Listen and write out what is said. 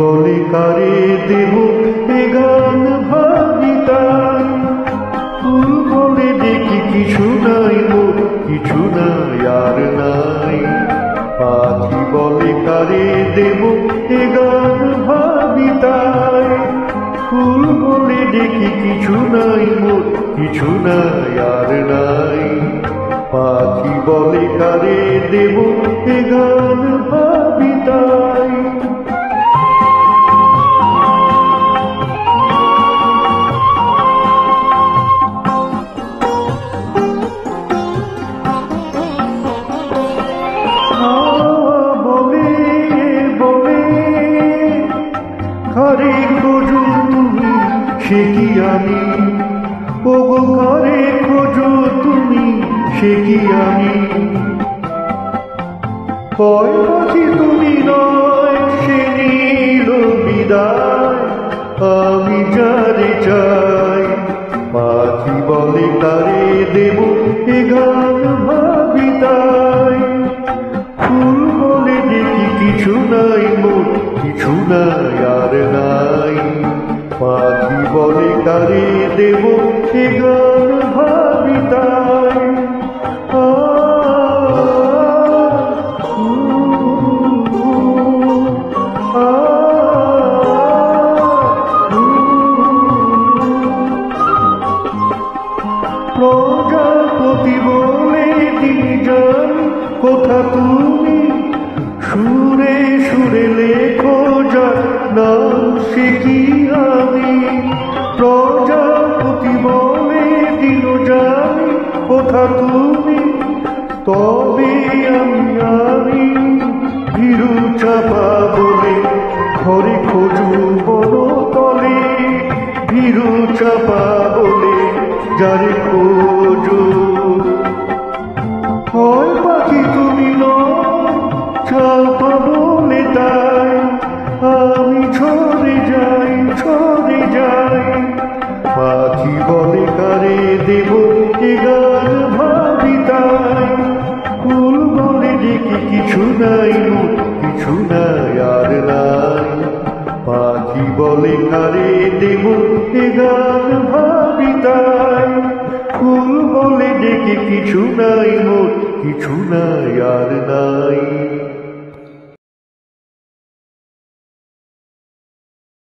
বলে কারে দেব এ গান ভাবি তাই, ফুল বলে দেখি কিছু নাই মোর, কিছু নাই আর নাই। পাখি বলে কারে দেব এ গান ভাবি তাই, ফুল বলে দেখি কিছু নাই মোর, কিছু নাই আর নাই। পাখি বলে কারে দেব এ গান ভাবি তাই। ঘরে খোঁজো তুমি সে কি আমি, ওগো ঘরে খোঁজো তুমি সে কি আমি। কয় পাখি তুমি নয় সে নিল বিদায়, আমি যারে চাই। পাখি বলে কারে দেব এ গান ভাবি তাই, ফুল বলে দেখি কিছু নাই মোর, কিছু নাই আর নাই। পাখি বলে কারে দেব এ গান ভাবি তাই। প্রজাপতি বলে দিন যান কোথা তুমি, সুরে সুরে লেখো যার নাম সে কি আমি। প্রজাপতি বলে দিন জানি কোথা তুমি, তবে আমি ভীরু চাপা বলে ঘরে খোঁজো বড় তলে। ভীরু চাপা বলে যারে খোঁজো, হয় পাখি তুমি নয় চাপা বলে তাই, আমি ছড়ে যাই ছড়ে যাই। পাখি বলে কারে দেব এ গান ভাবি তাই, ফুল বলে দেখি কিছু নাই মোর, কিছু নাই আর নাই। পাখি বলে কারে দেব এ গান ভাবি তাই, ফুল বলে দেখি কিছু নাই মোর, কিছু নাই আর নাই।